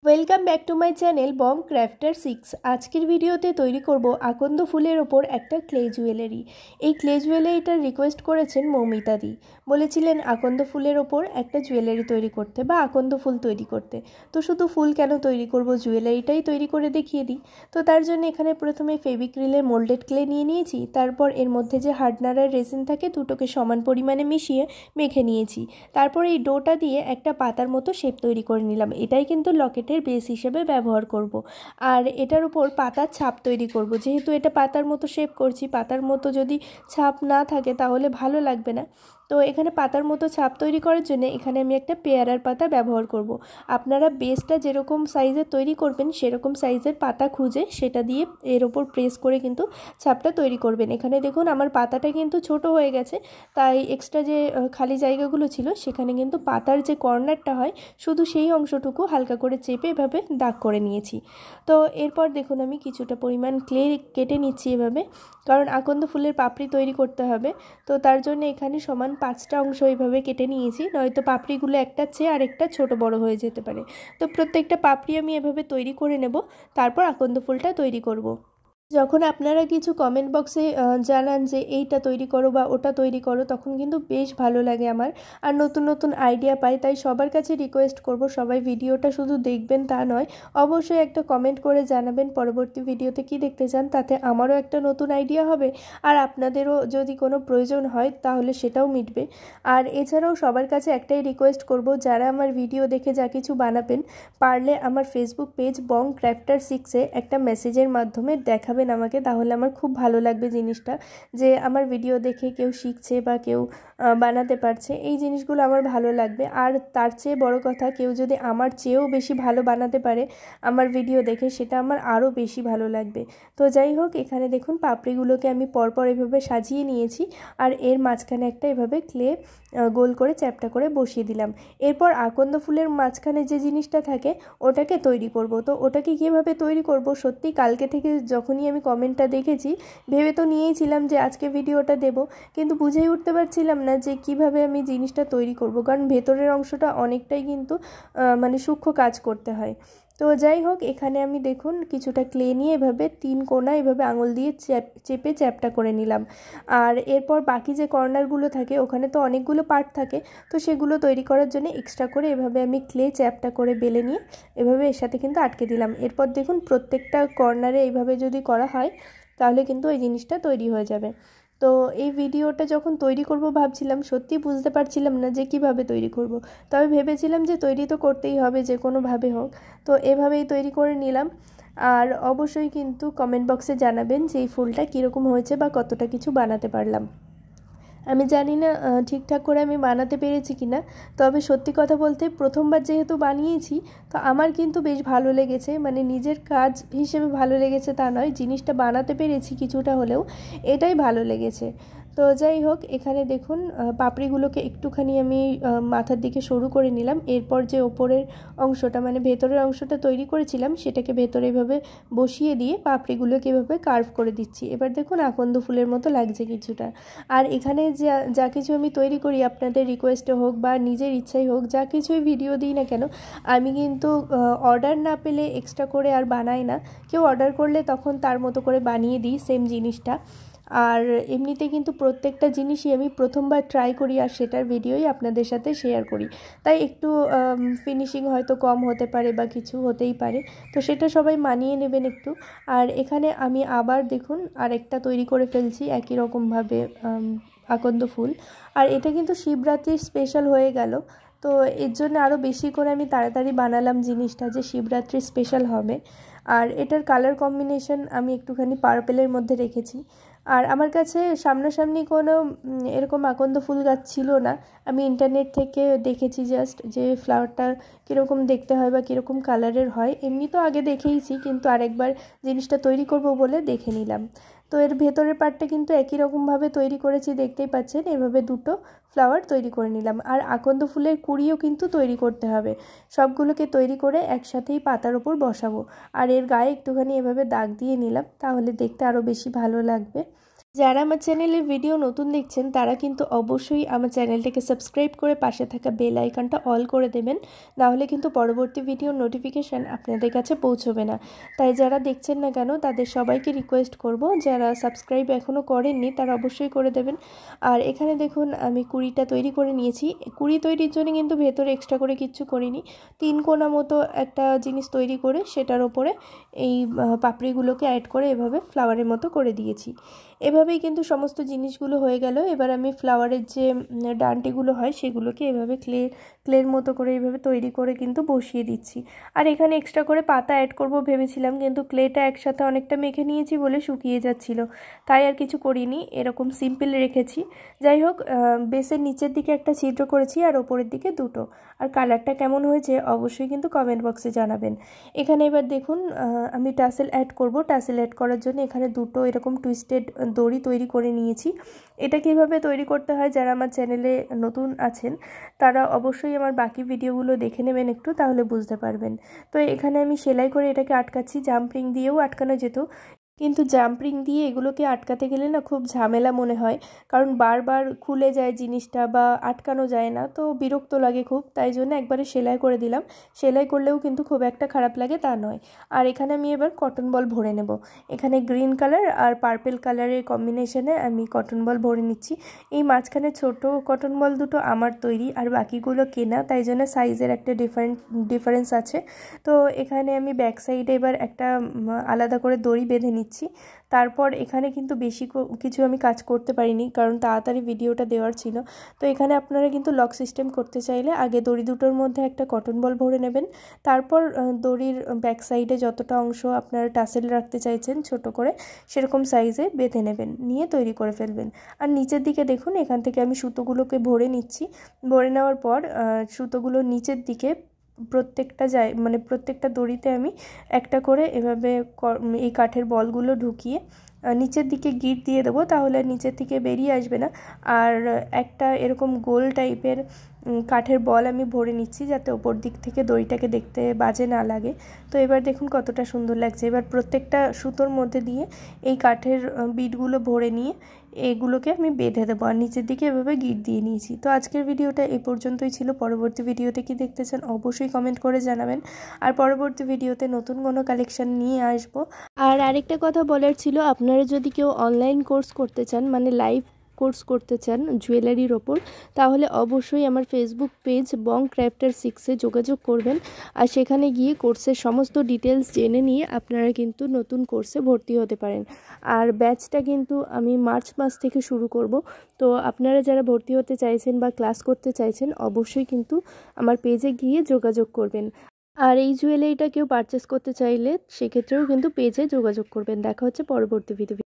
Welcome back to my channel Bong crafter 6। আজকের ভিডিওতে তৈরি করব আকন্দ ফুলের ওপর একটা ক্লে জুয়েলারি। এই ক্লে জুয়েলারিটার রিকোয়েস্ট করেছেন মৌমিতাদি, বলেছিলেন আকন্দ ফুলের ওপর একটা জুয়েলারি তৈরি করতে বা আকন্দ ফুল তৈরি করতে। তো শুধু ফুল কেন তৈরি করব, জুয়েলারিটাই তৈরি করে দেখিয়ে দিই। তো তার জন্য এখানে প্রথমে ফেভিক্রিলের মোল্ডেড ক্লে নিয়ে নিয়েছি, তারপর এর মধ্যে যে হার্ডনারের রেসিন থাকে দুটোকে সমান পরিমাণে মিশিয়ে মেখে নিয়েছি। তারপর এই ডোটা দিয়ে একটা পাতার মতো শেপ তৈরি করে নিলাম। এটাই কিন্তু লকেট বেস হিসেবে ব্যবহার করব। আর এটার উপর পাতার ছাপ তৈরি করব। যেহেতু এটা পাতার মতো শেপ করছি, পাতার মতো যদি ছাপ না থাকে তাহলে ভালো লাগবে না। তো এখানে পাতার মতো ছাপ তৈরি করার জন্য এখানে আমি একটা পেয়ারার পাতা ব্যবহার করব। আপনারা বেসটা যেরকম সাইজের তৈরি করবেন সেরকম সাইজের পাতা খুঁজে সেটা দিয়ে এর ওপর প্রেস করে কিন্তু ছাপটা তৈরি করবেন। এখানে দেখুন আমার পাতাটা কিন্তু ছোট হয়ে গেছে, তাই এক্সট্রা যে খালি জায়গাগুলো ছিল সেখানে কিন্তু পাতার যে কর্নারটা হয় শুধু সেই অংশটুকু হালকা করে চেপে এভাবে দাগ করে নিয়েছি। তো এরপর দেখুন আমি কিছুটা পরিমাণ ক্লে কেটে নিচ্ছি এভাবে, কারণ আকন্দ ফুলের পাপড়ি তৈরি করতে হবে। তো তার জন্য এখানে সমান 5টা অংশ এইভাবে কেটে নিয়েছি, নয়তো পাপড়িগুলো একটার চেয়ে আরেকটা ছোট বড় হয়ে যেতে পারে। তো প্রত্যেকটা পাপড়ি আমি এভাবে তৈরি করে নেব, তারপর আকন্দ ফুলটা তৈরি করব। যখন আপনারা কিছু কমেন্ট বক্সে জানান যে এইটা তৈরি করো বা ওটা তৈরি করো, তখন কিন্তু বেশ ভালো লাগে আমার, আর নতুন নতুন আইডিয়া পাই। তাই সবার কাছে রিকোয়েস্ট করব, সবাই ভিডিওটা শুধু দেখবেন তা নয়, অবশ্যই একটা কমেন্ট করে জানাবেন পরবর্তী ভিডিওতে কি দেখতে চান। তাতে আমারও একটা নতুন আইডিয়া হবে, আর আপনাদেরও যদি কোনো প্রয়োজন হয় তাহলে সেটাও মিটবে। আর এছাড়াও সবার কাছে একটাই রিকোয়েস্ট করব, যারা আমার ভিডিও দেখে যা কিছু বানাবেন পারলে আমার ফেসবুক পেজ বং ক্রাফটার 6-এ একটা মেসেজের মাধ্যমে দেখাবেন আমাকে, তাহলে আমার খুব ভালো লাগবে জিনিসটা, যে আমার ভিডিও দেখে কেউ শিখছে বা কেউ বানাতে পারছে। এই জিনিসগুলো আমার ভালো লাগবে। আর তার চেয়ে বড় কথা, কেউ যদি আমার চেয়েও বেশি ভালো বানাতে পারে আমার ভিডিও দেখে, সেটা আমার আরও বেশি ভালো লাগবে। তো যাই হোক, এখানে দেখুন পাপড়িগুলোকে আমি পরপর এভাবে সাজিয়ে নিয়েছি, আর এর মাঝখানে একটা এভাবে ক্লে গোল করে চ্যাপ্টা করে বসিয়ে দিলাম। এরপর আকন্দ ফুলের মাঝখানে যে জিনিসটা থাকে ওটাকে তৈরি করব। তো ওটাকে কীভাবে তৈরি করব, সত্যি কালকে থেকে যখনই আমি কমেন্টটা দেখেছি ভেবে তো নিয়েছিলাম যে আজকে ভিডিওটা দেব, কিন্তু বুঝেই উঠতে পারছিলাম না যে কিভাবে আমি জিনিসটা তৈরি করব, কারণ ভেতরের অংশটা অনেকটাই কিন্তু মানে সূক্ষ্ম কাজ করতে হয়। তো যাই হোক, এখানে আমি দেখুন কিছুটা ক্লে নিয়ে এভাবে 3 কোণা এভাবে আঙুল দিয়ে চেপে চ্যাপটা করে নিলাম। আর এরপর বাকি যে কর্নারগুলো থাকে ওখানে তো অনেকগুলো পার্ট থাকে, তো সেগুলো তৈরি করার জন্য এক্সট্রা করে এভাবে আমি ক্লে চ্যাপটা করে বেলে নিয়ে এভাবে এর সাথে কিন্তু আটকে দিলাম। এরপর দেখুন প্রত্যেকটা কর্নারে এইভাবে যদি করা হয় তাহলে কিন্তু এই জিনিসটা তৈরি হয়ে যাবে। তো এই ভিডিওটা যখন তৈরি করব ভাবছিলাম, সত্যি বুঝতে পারছিলাম না যে কিভাবে তৈরি করব, তবে ভেবেছিলাম যে তৈরি তো করতেই হবে যে কোনোভাবে হোক। তো এভাবেই তৈরি করে নিলাম। আর অবশ্যই কিন্তু কমেন্ট বক্সে জানাবেন যে এই ফুলটা কীরকম হয়েছে বা কতটা কিছু বানাতে পারলাম। আমি জানি না ঠিকঠাক করে আমি বানাতে পেরেছি কি না, তবে সত্যি কথা বলতে প্রথমবার যেহেতু বানিয়েছি তো আমার কিন্তু বেশ ভালো লেগেছে। মানে নিজের কাজ হিসেবে ভালো লেগেছে তা নয়, জিনিসটা বানাতে পেরেছি কিছুটা হলেও, এটাই ভালো লেগেছে। তো যাই হোক, এখানে দেখুন পাপড়িগুলোকে একটুখানি আমি মাথার দিকে সরু করে নিলাম। এরপর যে ওপরের অংশটা মানে ভেতরের অংশটা তৈরি করেছিলাম সেটাকে ভেতরে এভাবে বসিয়ে দিয়ে পাপড়িগুলোকে এভাবে কার্ভ করে দিচ্ছি। এবার দেখুন আকন্দ ফুলের মতো লাগছে কিছুটা। আর এখানে যা কিছু আমি তৈরি করি আপনাদের রিকোয়েস্টে হোক বা নিজের ইচ্ছাই হোক, যা কিছুই ভিডিও দিই না কেন, আমি কিন্তু অর্ডার না পেলে এক্সট্রা করে আর বানাই না। কেউ অর্ডার করলে তখন তার মতো করে বানিয়ে দিই সেম জিনিসটা। আর এমনিতে কিন্তু প্রত্যেকটা জিনিসই আমি প্রথমবার ট্রাই করি আর সেটার ভিডিওই আপনাদের সাথে শেয়ার করি। তাই একটু ফিনিশিং হয়তো কম হতে পারে বা কিছু হতেই পারে, তো সেটা সবাই মানিয়ে নেবেন একটু। আর এখানে আমি আবার দেখুন আরেকটা তৈরি করে ফেলছি একই রকমভাবে আকন্দ ফুল। আর এটা কিন্তু শিবরাত্রির স্পেশাল হয়ে গেল, তো এর জন্য আরও বেশি করে আমি তাড়াতাড়ি বানালাম জিনিসটা যে শিবরাত্রির স্পেশাল হবে। আর এটার কালার কম্বিনেশন আমি একটুখানি পার্পেলের মধ্যে রেখেছি। আর আমার কাছে সামনাসামনি কোনো এরকম আকন্দ ফুল গাছ ছিল না, আমি ইন্টারনেট থেকে দেখেছি জাস্ট যে ফ্লাওয়ারটা কীরকম দেখতে হয় বা কীরকম কালারের হয়। এমনি তো আগে দেখেইছি, কিন্তু আরেকবার জিনিসটা তৈরি করব বলে দেখে নিলাম। তো এর ভেতরের পার্টটা কিন্তু একই রকমভাবে তৈরি করেছি, দেখতেই পাচ্ছেন। এভাবে দুটো ফ্লাওয়ার তৈরি করে নিলাম। আর আকন্দ ফুলের কুঁড়িও কিন্তু তৈরি করতে হবে, সবগুলোকে তৈরি করে একসাথেই পাতার ওপর বসাবো। আর এর গায়ে একটুখানি এভাবে দাগ দিয়ে নিলাম, তাহলে দেখতে আরও বেশি ভালো লাগবে। যারা আমার চ্যানেলের ভিডিও নতুন দেখছেন তারা কিন্তু অবশ্যই আমার চ্যানেলটাকে সাবস্ক্রাইব করে পাশে থাকা বেল আইকনটা অল করে দেবেন, নাহলে কিন্তু পরবর্তী ভিডিওর নোটিফিকেশান আপনাদের কাছে পৌঁছবে না। তাই যারা দেখছেন না কেন তাদের সবাইকে রিকোয়েস্ট করব, যারা সাবস্ক্রাইব এখনও করেননি তারা অবশ্যই করে দেবেন। আর এখানে দেখুন আমি কুড়িটা তৈরি করে নিয়েছি। কুড়ি তৈরির জন্য কিন্তু ভেতরে এক্সট্রা করে কিচ্ছু করিনি, 3 কোনা মতো একটা জিনিস তৈরি করে সেটার ওপরে এই পাপড়িগুলোকে অ্যাড করে এভাবে ফ্লাওয়ারের মতো করে দিয়েছি। এভাবেই কিন্তু সমস্ত জিনিসগুলো হয়ে গেল। এবার আমি ফ্লাওয়ারের যে ডান্টিগুলো হয় সেগুলোকে এভাবে ক্লের মতো করে এইভাবে তৈরি করে কিন্তু বসিয়ে দিচ্ছি। আর এখানে এক্সট্রা করে পাতা অ্যাড করব ভেবেছিলাম, কিন্তু ক্লেটা একসাথে অনেকটা মেখে নিয়েছি বলে শুকিয়ে যাচ্ছিল, তাই আর কিছু করিনি, এরকম সিম্পল রেখেছি। যাই হোক, বেসের নিচের দিকে একটা ছিদ্র করেছি আর ওপরের দিকে দুটো। আর কালারটা কেমন হয়েছে অবশ্যই কিন্তু কমেন্ট বক্সে জানাবেন। এখানে এবার দেখুন আমি টাসেল অ্যাড করব। টাসেল অ্যাড করার জন্য এখানে দুটো এরকম টুইস্টেড দড়ি তৈরি করে নিয়েছি। এটা কীভাবে তৈরি করতে হয় যারা আমার চ্যানেলে নতুন আছেন তারা অবশ্যই আমার বাকি ভিডিওগুলো দেখে নেবেন একটু, তাহলে বুঝতে পারবেন। তো এখানে আমি সেলাই করে এটাকে আটকাচ্ছি। জাম্পিং দিয়েও আটকানো যেত, কিন্তু জাম্পিং দিয়ে এগুলোকে আটকাতে গেলে না খুব ঝামেলা মনে হয়, কারণ বারবার খুলে যায় জিনিসটা বা আটকানো যায় না, তো বিরক্ত লাগে খুব। তাই জন্য একবারে সেলাই করে দিলাম। সেলাই করলেও কিন্তু খুব একটা খারাপ লাগে তা নয়। আর এখানে আমি এবার কটন বল ভরে নেব। এখানে গ্রিন কালার আর পার্পেল কালারের কম্বিনেশনে আমি কটন বল ভরে নিচ্ছি। এই মাঝখানে ছোট কটন বল দুটো আমার তৈরি আর বাকিগুলো কেনা, তাই জন্য সাইজের একটা ডিফারেন্স আছে। তো এখানে আমি ব্যাক সাইডে এবার একটা আলাদা করে দড়ি বেঁধে নিচ্ছি। তারপর এখানে কিন্তু বেশি কিছু আমি কাজ করতে পারিনি, কারণ তাড়াতাড়ি ভিডিওটা দেওয়ার ছিল। তো এখানে আপনারা কিন্তু লক সিস্টেম করতে চাইলে আগে দড়ি দুটোর মধ্যে একটা কটন বল ভরে নেবেন, তারপর দড়ির ব্যাক সাইডে যতটা অংশ আপনারা টাসেল রাখতে চাইছেন ছোট করে সেরকম সাইজে বেঁধে নেবেন, নিয়ে তৈরি করে ফেলবেন। আর নিচের দিকে দেখুন এখান থেকে আমি সুতোগুলোকে ভরে নিচ্ছি। ভরে নেওয়ার পর সুতোগুলো নিচের দিকে প্রত্যেকটা মানে প্রত্যেকটা দড়িতে আমি একটা করে এভাবে এই কাঠের বলগুলো ঢুকিয়ে নিচের দিকে গিট দিয়ে দেবো, তাহলে নিচের থেকে বেরিয়ে আসবে না। আর একটা এরকম গোল টাইপের কাঠের বল আমি ভরে নিচ্ছি, যাতে ওপর দিক থেকে দড়িটাকে দেখতে বাজে না লাগে। তো এবার দেখুন কতটা সুন্দর লাগছে। এবার প্রত্যেকটা সুতোর মধ্যে দিয়ে এই কাঠের বিটগুলো ভরে নিয়ে এগুলোকে আমি বেঁধে দেবো, আর নিচের দিকে এভাবে গিট দিয়ে নিয়েছি। তো আজকের ভিডিওটা এই পর্যন্তই ছিল। পরবর্তী ভিডিওতে কি দেখতে চান অবশ্যই কমেন্ট করে জানাবেন, আর পরবর্তী ভিডিওতে নতুন কোনো কালেকশন নিয়ে আসবো। আর আরেকটা কথা বলার ছিল, আপনারা যদি কেউ অনলাইন কোর্স করতে চান, মানে লাইভ কোর্স করতে চান জুয়েলারির ওপর, তাহলে অবশ্যই আমার ফেসবুক পেজ বং ক্রাফটার 6-এ যোগাযোগ করবেন। আর সেখানে গিয়ে কোর্সের সমস্ত ডিটেলস জেনে নিয়ে আপনারা কিন্তু নতুন কোর্সে ভর্তি হতে পারেন। আর ব্যাচটা কিন্তু আমি মার্চ মাস থেকে শুরু করব। তো আপনারা যারা ভর্তি হতে চাইছেন বা ক্লাস করতে চাইছেন অবশ্যই কিন্তু আমার পেজে গিয়ে যোগাযোগ করবেন। আর এই জুয়েলারিটা কেউ পারচেস করতে চাইলে সেক্ষেত্রেও কিন্তু পেজে যোগাযোগ করবেন। দেখা হচ্ছে পরবর্তী ভিডিও।